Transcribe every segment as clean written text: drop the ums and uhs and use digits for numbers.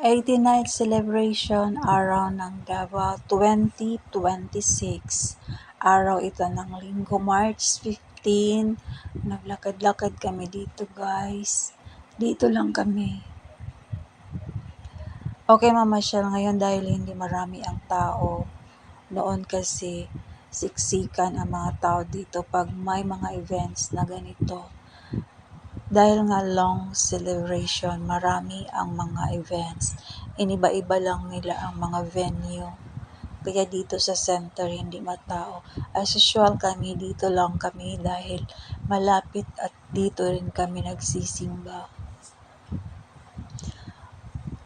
'89th celebration araw ng Davao 2026. Araw ito ng Linggo, March 15. Naglakad-lakad kami dito, guys. Dito lang kami. Okay, mamasyal ngayon dahil hindi marami ang tao. Noon kasi siksikan ang mga tao dito pag may mga events na ganito. Dahil nga long celebration, marami ang mga events. Iniba-iba lang nila ang mga venue. Kaya dito sa center, hindi matao. As usual kami, dito lang kami dahil malapit at dito rin kami nagsisimba.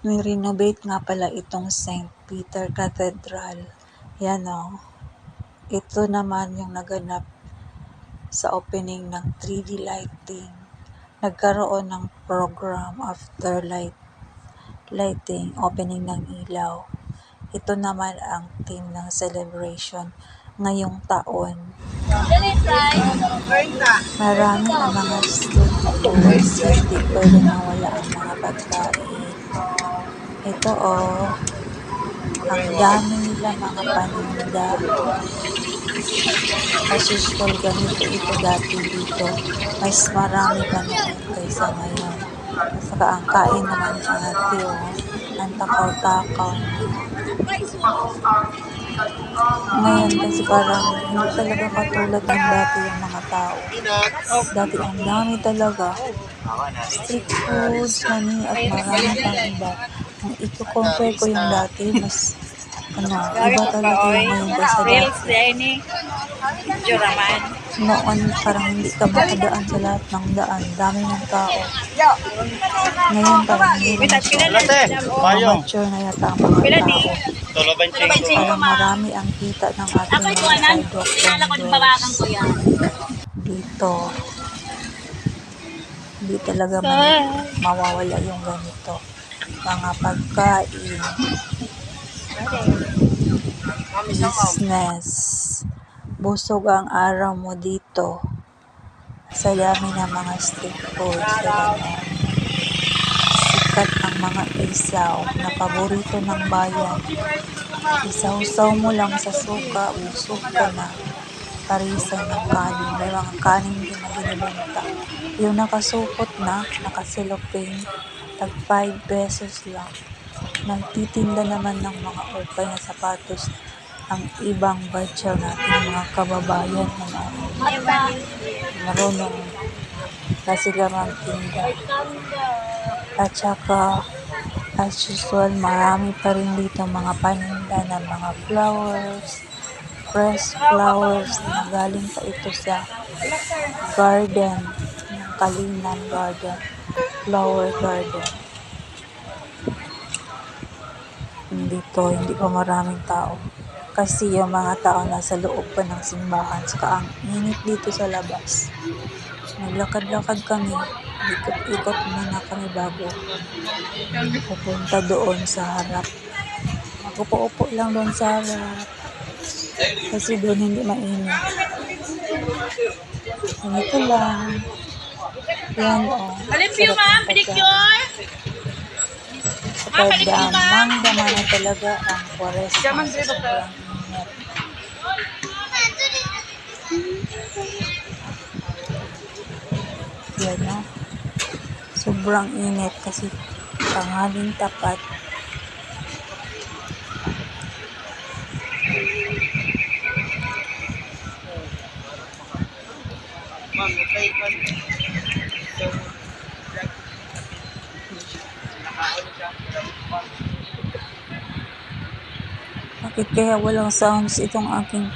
Ni-renovate nga pala itong St. Peter Cathedral. Yan o. Ito naman yung naganap sa opening ng 3D lighting. Nagkaroon ng program after lighting, opening ng ilaw. Ito naman ang theme ng celebration ngayong taon. Marami ang mga street foods, hindi pwede mawala ang mga pagkain. Ito ang dami nila mga paninda. As usual, ganito ito dati dito. Mas marami pa noon kaysa ngayon. Saka ang kain naman ni ate, ang takaw-takaw niya. Ngayon kasi parang hindi talaga katulad ng dati yung mga tao. Dati ang dami talaga. Street foods, mani, at marami pang iba. Kung i-compare ko yung dati, mas iba talaga yung ngayon kaysa dati. Noon parang hindi ka makadaan sa lahat ng daan. Dami ng tao. Ngayon parang hindi na mature na yata ang mga tao. Parang marami ang kita ng ating mga sidewalk vendors. Dito. Hindi talaga mawawala yung ganito. Mga pagkain. Business. Busog ang araw mo dito sa dami ng mga street foods. Sikat ang mga isaw na paborito ng bayan. Isaw-saw mo lang sa suka, busog ka na. Parisan ng kanin. May mga kanin din na binibenta. Yung nakasupot na, nakaselopane, tag 5 pesos lang. Nagtitinda naman ng mga ukay na sapatos ang ibang batyaw natin mga kababayan na marunong na sila magtinda. At saka as usual, marami pa rin dito mga paninda ng mga flowers, fresh flowers na galing pa ito sa garden ng Kalinan Garden, flower garden. Dito hindi pa maraming tao kasi yung mga tao nasa loob pa ng simbahan, saka ang init dito sa labas. Naglakad-lakad kami, ikot-ikot muna kami bago pupunta doon sa harap. Upo-upo lang doon sa harap kasi doon hindi mainit. Ganito lang. Yan sarap ng pagkain. Saka damang-dama na talaga ang forest sa sobrang init. Yan sobrang init kasi Tanghaling tapat. Bakit kaya walang sounds itong aking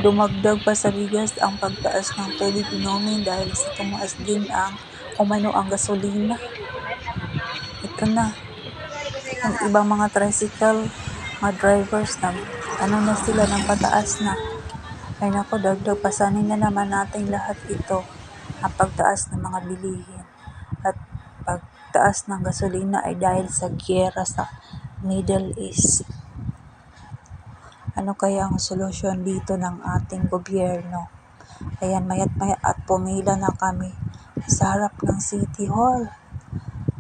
dumagdag pa sa bigas ang pagtaas ng tubig inumin dahil sa tumaas din ang gasolina. Ito na. Ang ibang mga tricycle, mga drivers na sila ng pataas na. Ay nako, dagdag pasanin na naman natin lahat ito. Ang pagtaas ng mga bilihin at pagtaas ng gasolina ay dahil sa giyera sa Middle East. Ano kaya ang solusyon dito ng ating gobyerno? Ayan, mayat-maya at pumila na kami sa harap ng City Hall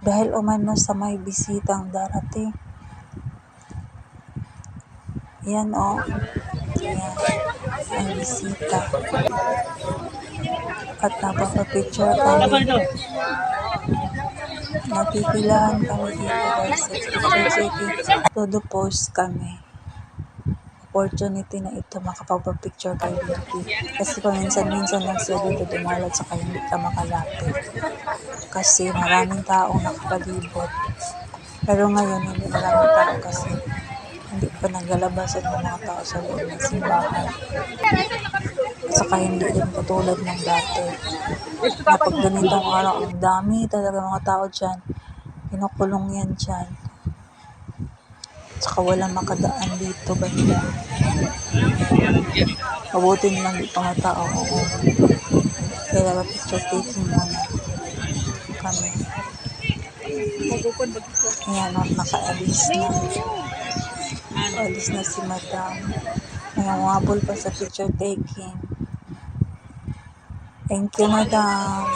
dahil umano sa may bisitang darating. Ayan ayan, may bisita. At napapapicture kami. Napipilahan kami dito dahil sa picture taking. Todo post kami. Opportunity na ito makapagpapicture kay Vicky. Kasi paminsan-minsan lang siya dito dumalat sa kaya hindi ka makalapit. Kasi maraming taong nakapalibot. Pero ngayon hindi maraming tao kasi hindi pa naglalabas ang mga tao sa loob ng simbahan. At saka hindi din katulad ng dati. Na pag ganitong araw, ang dami talaga mga tao dyan. Pinukulong yan dyan. Saka walang makadaan dito banda. Mabuti nilang di pa mga tao. Kaya picture taking muna kami. Ayan, nakaalis na. Alis na si Madam. Ayan, umabol pa sa picture taking. Thank you, Madam.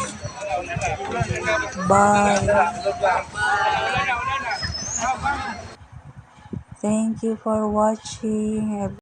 Bye. Thank you for watching.